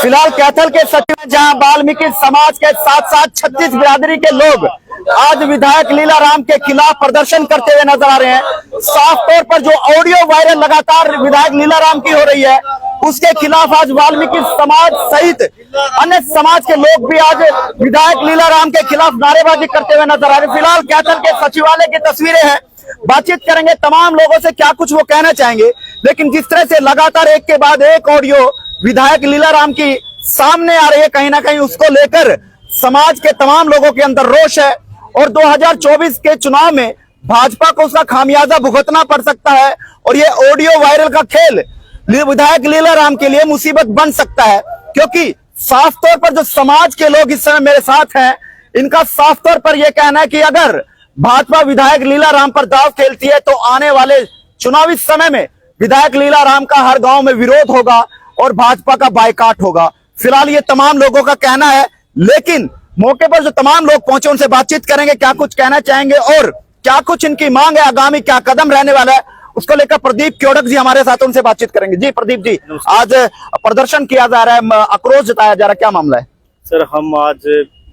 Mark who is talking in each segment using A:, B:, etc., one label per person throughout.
A: फिलहाल कैथल के सचिव जहां वाल्मीकि समाज के साथ साथ 36 बिरादरी के लोग आज विधायक लीलाराम के खिलाफ प्रदर्शन करते हुए नजर आ रहे हैं। साफ तौर पर जो ऑडियो वायरल लगातार विधायक लीलाराम की हो रही है, उसके खिलाफ आज वाल्मीकि समाज सहित अन्य समाज के लोग भी आज विधायक लीलाराम के खिलाफ नारेबाजी करते हुए नजर आ रहे हैं। फिलहाल कैथल के सचिवालय की तस्वीरें हैं, बातचीत करेंगे तमाम लोगों से क्या कुछ वो कहना चाहेंगे। लेकिन जिस तरह से लगातार एक के बाद एक ऑडियो विधायक लीलाराम की सामने आ रही है, कहीं ना कहीं उसको लेकर समाज के तमाम लोगों के अंदर रोष है और 2024 के चुनाव में भाजपा को उसका खामियाजा भुगतना पड़ सकता है और ये ऑडियो वायरल का खेल विधायक लीलाराम के लिए मुसीबत बन सकता है। क्योंकि साफ तौर पर जो समाज के लोग इस समय मेरे साथ हैं, इनका साफ तौर पर यह कहना है कि अगर भाजपा विधायक लीलाराम पर दांव खेलती है तो आने वाले चुनावी समय में विधायक लीलाराम का हर गांव में विरोध होगा और भाजपा का बायकॉट होगा। फिलहाल ये तमाम लोगों का कहना है, लेकिन मौके पर जो तमाम लोग पहुंचे उनसे बातचीत करेंगे, क्या कुछ कहना चाहेंगे और क्या कुछ इनकी मांग है, आगामी क्या कदम रहने वाला है, उसको लेकर प्रदीप क्योड़क जी हमारे साथ, उनसे बातचीत करेंगे। जी प्रदीप जी, आज प्रदर्शन किया जा रहा है, आक्रोश जताया जा रहा है, क्या मामला है?
B: सर, हम आज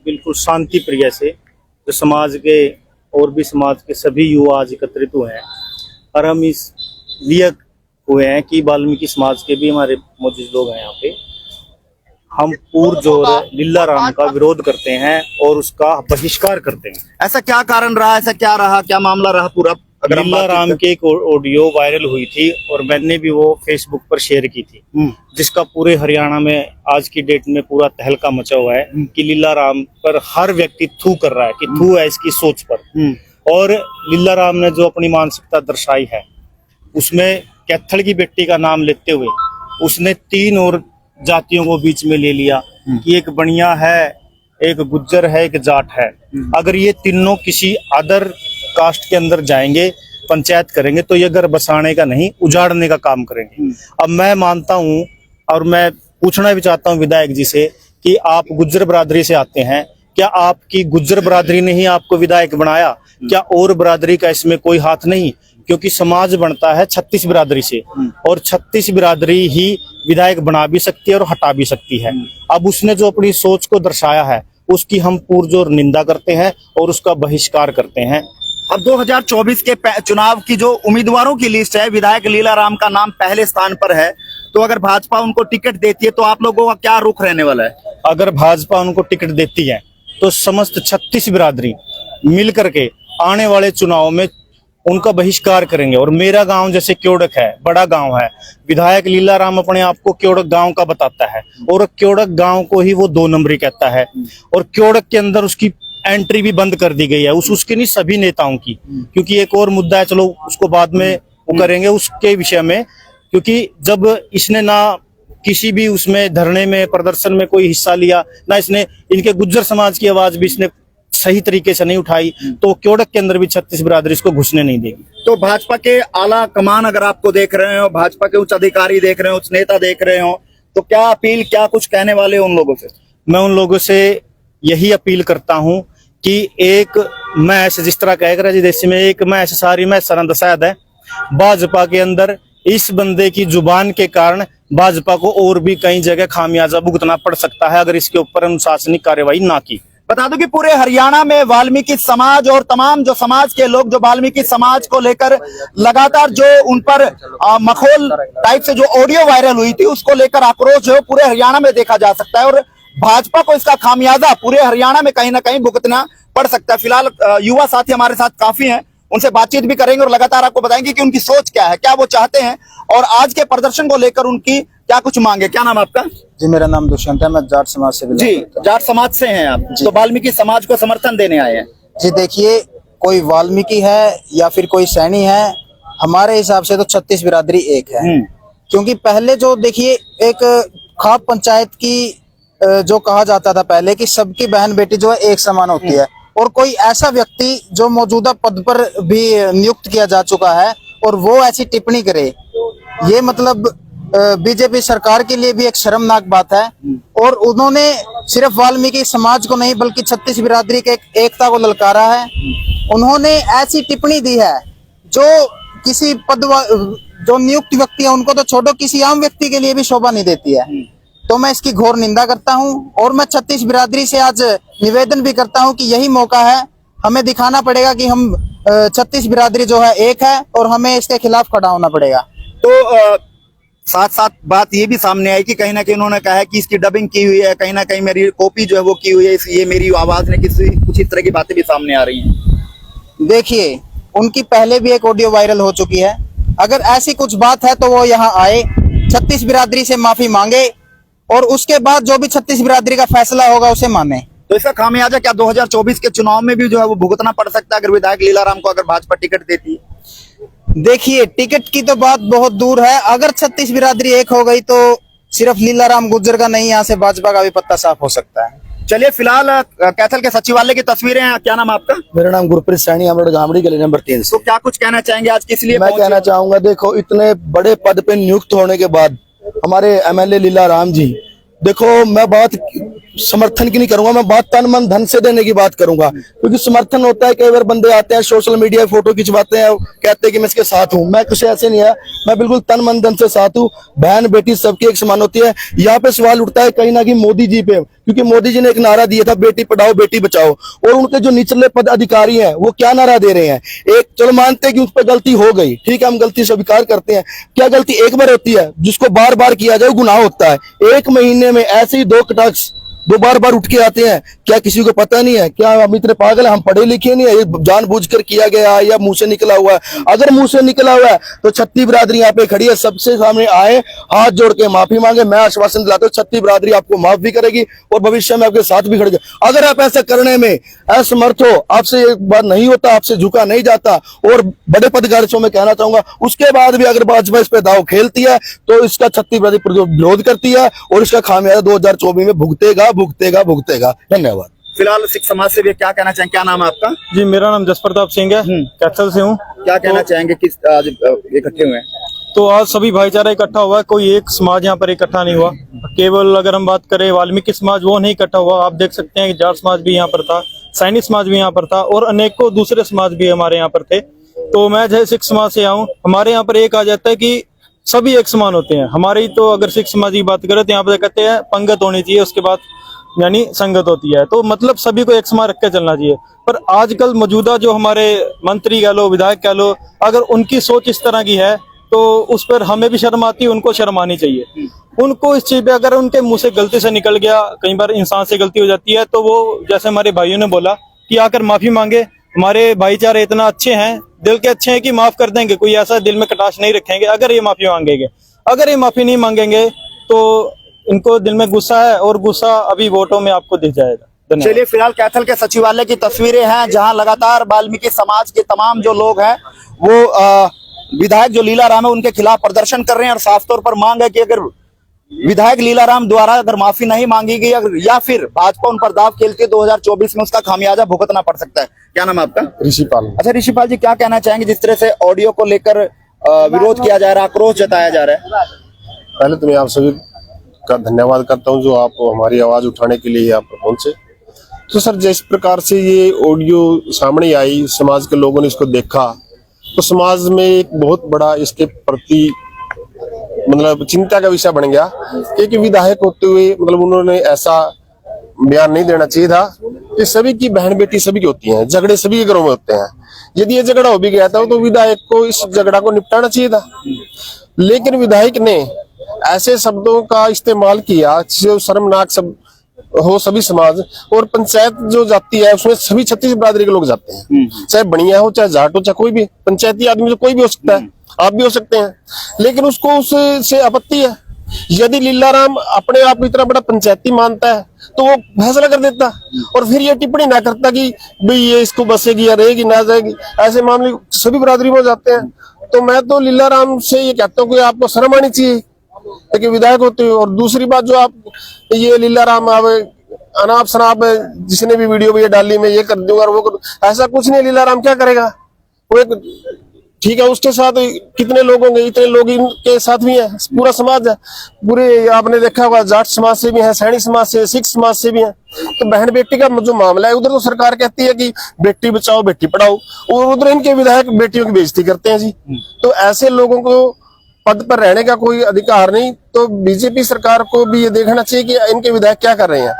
B: बिल्कुल शांति प्रिय से जो समाज के और भी समाज के सभी युवा आज एकत्रित हुए हैं और हम इस लिए हुए हैं कि वाल्मीकि समाज के भी हमारे मौजूद लोग हैं यहाँ पे, हम पुरजोर लीलाराम का विरोध करते हैं और उसका बहिष्कार करते हैं।
A: ऐसा क्या कारण रहा, ऐसा क्या रहा, क्या मामला रहा पूरा?
B: लीलाराम की एक ऑडियो वायरल हुई थी और मैंने भी वो फेसबुक पर शेयर की थी, जिसका पूरे हरियाणा में आज की डेट में पूरा तहलका मचा हुआ है कि लीलाराम पर हर व्यक्ति थू कर रहा है कि थू है इसकी सोच पर। और लीलाराम ने जो अपनी मानसिकता दर्शाई है उसमें कैथल की बेटी का नाम लेते हुए उसने 3 और जातियों को बीच में ले लिया कि एक बनिया है, एक गुज्जर है, एक जाट है। अगर ये तीनों किसी अदर कास्ट के अंदर जाएंगे, पंचायत करेंगे, तो ये घर बसाने का नहीं उजाड़ने का काम करेंगे। अब मैं मानता हूं और मैं पूछना भी चाहता हूं विधायक जी से कि आप गुज्जर बरादरी से आते हैं, क्या आपकी गुज्जर बरादरी ने ही आपको विधायक बनाया? क्या और बरादरी का इसमें कोई हाथ नहीं? क्योंकि समाज बनता है 36 बिरादरी से और 36 बिरादरी ही विधायक बना भी सकती है और हटा भी सकती है। अब उसने जो अपनी सोच को दर्शाया है उसकी हम पुरजोर निंदा करते हैं और उसका बहिष्कार करते हैं।
A: अब 2024 के चुनाव की जो उम्मीदवारों की लिस्ट है, विधायक लीलाराम का नाम पहले स्थान पर है, तो अगर भाजपा उनको टिकट देती है तो आप लोगों का क्या रुख रहने वाला है?
B: अगर भाजपा उनको टिकट देती है तो समस्त 36 बिरादरी मिल करके आने वाले चुनाव में उनका बहिष्कार करेंगे। और मेरा गांव जैसे क्योड़क है, बड़ा गांव है, विधायक लीलाराम अपने आप को क्योड़क गांव का बताता है और क्योड़क गांव को ही वो 2 नंबरी कहता है और क्योड़क के अंदर उसकी एंट्री भी बंद कर दी गई है, उसके नहीं सभी नेताओं की। क्योंकि एक और मुद्दा है, चलो उसको बाद में वो करेंगे उसके विषय में, क्योंकि जब इसने ना किसी भी उसमें धरने में प्रदर्शन में कोई हिस्सा लिया, ना इसने इनके गुज्जर समाज की आवाज भी इसने सही तरीके से नहीं उठाई, तो क्योड़क के अंदर भी 36 बिरादरी इसको घुसने नहीं देगी।
A: तो भाजपा के आला कमान अगर आपको देख रहे हो, भाजपा के उच्च अधिकारी देख रहे हो, उच्च नेता देख रहे हो, तो क्या अपील, क्या कुछ कहने वाले उन लोगों से?
B: मैं उन लोगों से यही अपील करता हूं कि एक मैच जिस तरह कह रहा जी देसी में एक मैच सारी मैच सरंद शायद है, भाजपा के अंदर इस बंदे की जुबान के कारण भाजपा को और भी कई जगह खामियाजा भुगतना पड़ सकता है अगर इसके ऊपर अनुशासनिक कार्रवाई ना की।
A: बता दूं कि पूरे हरियाणा में वाल्मीकि समाज और तमाम जो समाज के लोग जो वाल्मीकि समाज को लेकर लगातार जो उन पर मखौल टाइप से जो ऑडियो वायरल हुई थी उसको लेकर आक्रोश जो पूरे हरियाणा में देखा जा सकता है और भाजपा को इसका खामियाजा पूरे हरियाणा में कहीं ना कहीं भुगतना पड़ सकता है। फिलहाल युवा साथी हमारे साथ काफी हैं, उनसे बातचीत भी करेंगे और लगातार आपको बताएंगे कि उनकी सोच क्या है, क्या वो चाहते हैं और आज के प्रदर्शन को लेकर उनकी क्या कुछ मांगे। क्या नाम आपका?
C: जी मेरा नाम दुष्यंत है, मैं जाट समाज से
A: जी, जाट समाज से हैं आप, तो वाल्मीकि समाज को समर्थन देने आए हैं?
C: जी देखिए, कोई वाल्मीकि है या फिर कोई सैनी है, हमारे हिसाब से तो 36 बिरादरी एक है। क्योंकि पहले जो देखिए एक खाप पंचायत की जो कहा जाता था पहले कि सबकी बहन बेटी जो है एक समान होती है, और कोई ऐसा व्यक्ति जो मौजूदा पद पर भी नियुक्त किया जा चुका है और वो ऐसी टिप्पणी करे, ये मतलब बीजेपी सरकार के लिए भी एक शर्मनाक बात है। और उन्होंने सिर्फ वाल्मीकि समाज को नहीं बल्कि 36 बिरादरी के एकता को ललकारा है। उन्होंने ऐसी टिप्पणी दी है जो किसी पद जो नियुक्त व्यक्ति है उनको तो छोड़ो, किसी आम व्यक्ति के लिए भी शोभा नहीं देती है। तो मैं इसकी घोर निंदा करता हूं। और मैं 36 बिरादरी से आज निवेदन भी करता हूं कि यही मौका है, हमें दिखाना पड़ेगा कि हम 36 बिरादरी जो है एक है और हमें इसके खिलाफ खड़ा होना पड़ेगा।
A: तो साथ साथ बात ये भी सामने आई कि कहीं ना कहीं उन्होंने कहा है कि इसकी डबिंग की हुई है, कहीं ना कहीं मेरी कॉपी जो है वो की हुई है, ये मेरी आवाज ने किसी कुछ इस तरह की बातें भी सामने आ रही हैं।
C: देखिए, उनकी पहले भी एक ऑडियो वायरल हो चुकी है। अगर ऐसी कुछ बात है तो वो यहाँ आए, 36 बिरादरी से माफी मांगे और उसके बाद जो भी 36 बिरादरी का फैसला होगा उसे माने।
A: तो इसका खामियाजा क्या 2024 के चुनाव में भी जो है वो भुगतना पड़ सकता है अगर विधायक लीलाराम को अगर भाजपा टिकट देती है?
C: देखिए, टिकट की तो बात बहुत दूर है, अगर 36 बिरादरी एक हो गई तो सिर्फ लीलाराम गुर्जर का नहीं, यहाँ से भाजपा का भी पत्ता साफ हो सकता है।
A: चलिए, फिलहाल कैथल के सचिवालय की तस्वीरें हैं। क्या नाम आपका?
D: मेरा नाम गुरप्रीत सैनी, हम लोग गामड़ी गली नंबर 3 से।
A: तो क्या कुछ कहना चाहेंगे आज किस लिए
D: मैं
A: पहुंचे?
D: कहना चाहूंगा, देखो इतने बड़े पद पे नियुक्त होने के बाद हमारे एमएलए लीलाराम जी, देखो मैं बात समर्थन की नहीं करूंगा, मैं बात तन मन धन से देने की बात करूंगा। क्योंकि समर्थन होता है, कई बार बंदे आते हैं सोशल मीडिया फोटो खिंचवाते हैं, कहते हैं कि मैं इसके साथ हूं। मैं कुछ ऐसे नहीं है, मैं बिल्कुल तन मन धन से साथ हूं। बहन बेटी सबकी एक समान होती है। यहाँ पे सवाल उठता है कहीं ना कहीं मोदी जी पे, क्योंकि मोदी जी ने एक नारा दिया था बेटी पढ़ाओ बेटी बचाओ, और उनके जो निचले पद अधिकारी हैं वो क्या नारा दे रहे हैं। एक चलो मानते हैं कि उस पर गलती हो गई, ठीक है, हम गलती स्वीकार करते हैं। क्या गलती एक बार होती है? जिसको बार बार किया जाए वो गुनाह होता है। एक महीने में ऐसे ही 2 कटाक्ष दो बार बार उठ के आते हैं, क्या किसी को पता नहीं है? क्या हम इतने पागल हैं? हम पढ़े लिखे नहीं है? ये जानबूझकर किया गया है या मुंह से निकला हुआ है? अगर मुंह से निकला हुआ है तो 36 बिरादरी यहाँ पे खड़ी है, सबसे सामने आए, हाथ जोड़ के माफी मांगे। मैं आश्वासन दिलाता हूँ 36 बिरादरी आपको माफ भी करेगी और भविष्य में आपके साथ भी खड़ेगी। अगर आप ऐसा करने में असमर्थ हो, आपसे एक बार नहीं होता, आपसे झुका नहीं जाता, और बड़े पदाधिकारियों में कहना चाहूंगा उसके बाद भी अगर भाजपा इस पे दाव खेलती है तो इसका 36 बिरादरी विरोध करती है और इसका खामियाजा 2024 में भुगतेगा भुगतेगा भुगतेगा। धन्यवाद।
A: फिलहाल सिख समाज से भी क्या कहना चाहेंगे? क्या नाम है आपका?
E: जी, मेरा नाम जस प्रताप सिंह है, कैथल से हूँ।
A: क्या कहना चाहेंगे किस आज इकट्ठे हुए हैं?
E: तो आज सभी भाईचारा इकट्ठा हुआ है, कोई एक समाज यहाँ पर इकट्ठा नहीं हुआ। केवल अगर हम बात करें वाल्मीकि समाज, वो नहीं इकट्ठा हुआ। आप देख सकते हैं कि जाट समाज भी यहाँ पर था, सैनी समाज भी यहाँ पर था और अनेकों दूसरे समाज भी हमारे यहाँ पर थे। तो मैं जो सिख समाज से आऊँ, हमारे यहाँ पर एक आ जाता है कि सभी एक समान होते हैं। हमारी तो अगर सिख समाज की बात करें तो यहाँ पर कहते हैं पंगत होनी चाहिए, उसके बाद यानी संगत होती है। तो मतलब सभी को एक समान रख के चलना चाहिए। पर आजकल मौजूदा जो हमारे मंत्री कह लो, विधायक कह लो, अगर उनकी सोच इस तरह की है तो उस पर हमें भी शर्म आती है, उनको शर्म आनी चाहिए। उनको इस चीज पे अगर उनके मुंह से गलती से निकल गया, कई बार इंसान से गलती हो जाती है, तो वो जैसे हमारे भाइयों ने बोला कि आकर माफी मांगे। हमारे भाईचारे इतना अच्छे हैं, दिल के अच्छे हैं कि माफ कर देंगे, कोई ऐसा दिल में कटाश नहीं रखेंगे अगर ये माफी मांगेंगे। अगर ये माफी नहीं मांगेंगे तो इनको दिल में गुस्सा है और गुस्सा अभी वोटों में आपको दिख जाएगा।
A: चलिए, फिलहाल कैथल के सचिवालय की तस्वीरें हैं जहां लगातार वाल्मीकि समाज के तमाम जो लोग हैं वो विधायक जो लीलाराम है उनके खिलाफ प्रदर्शन कर रहे हैं और साफ तौर पर मांग है कि अगर विधायक लीलाराम द्वारा अगर माफी नहीं मांगी गई या फिर भाजपा उन पर दाव खेलती है 2024 में उसका खामियाजा भुगतना पड़ सकता है। क्या नाम है आपका?
D: ऋषिपाल।
A: अच्छा ऋषिपाल जी, क्या कहना चाहेंगे जिस तरह से ऑडियो को लेकर विरोध किया जा रहा है, आक्रोश जताया जा रहा है?
F: पहले तो मैं आप सभी का धन्यवाद करता हूं जो आप हमारी आवाज उठाने के लिए यहाँ पर पहुंचे। तो सर, जिस प्रकार से ये ऑडियो सामने आई, समाज के लोगों ने इसको देखा, तो समाज में एक बहुत बड़ा इसके प्रति मतलब चिंता का विषय बन गया। एक विधायक होते हुए मतलब उन्होंने ऐसा बयान नहीं देना चाहिए था। ये सभी की बहन बेटी सभी की होती हैं, झगड़े सभी के घरों में होते हैं। यदि ये झगड़ा हो भी गया था तो विधायक को इस झगड़ा को निपटाना चाहिए था, लेकिन विधायक ने ऐसे शब्दों का इस्तेमाल किया जो शर्मनाक सब हो। सभी समाज और पंचायत जो जाती है उसमें सभी 36 बिरादरी के लोग जाते हैं, चाहे बनिया हो, चाहे जाट हो, चाहे कोई भी पंचायती आदमी, जो कोई भी हो सकता है, आप भी हो सकते हैं, लेकिन उसको उससे आपत्ति है। यदि लीलाराम अपने आप इतना बड़ा पंचायती मानता है तो वो फैसला कर देता और फिर ये टिप्पणी ना करता कि भाई ये इसको बसेगी या रहेगी ना जाएगी। ऐसे मामले सभी बिरादरी में जाते हैं। तो मैं तो लीलाराम से ये कहता हूँ कि आपको शर्म आनी चाहिए कि विधायक होते हो। और दूसरी बात, जो आप ये लीलाराम अनाप शनाप जिसने भी वीडियो में ये डाली, मैं ये कर दूंगा और वो कर, ऐसा कुछ नहीं। लीलाराम क्या करेगा? वो एक ठीक है, उसके साथ कितने लोग होंगे, इतने लोग इनके साथ भी है, पूरा समाज है। पूरे आपने देखा होगा जाट समाज से भी है, सैनी समाज से, सिख समाज से भी है। तो बहन बेटी का जो मामला है, उधर तो सरकार कहती है कि बेटी बचाओ बेटी पढ़ाओ, और उधर इनके विधायक बेटियों की बेइज्जती करते हैं जी। तो ऐसे लोगों को पद पर रहने का कोई अधिकार नहीं, तो बीजेपी सरकार को भी ये देखना चाहिए कि इनके विधायक क्या कर रहे हैं।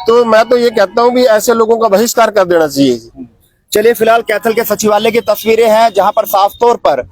F: तो मैं तो ये कहता हूँ भी ऐसे लोगों का बहिष्कार कर देना चाहिए।
A: चलिए, फिलहाल कैथल के सचिवालय की तस्वीरें हैं जहां पर साफ तौर पर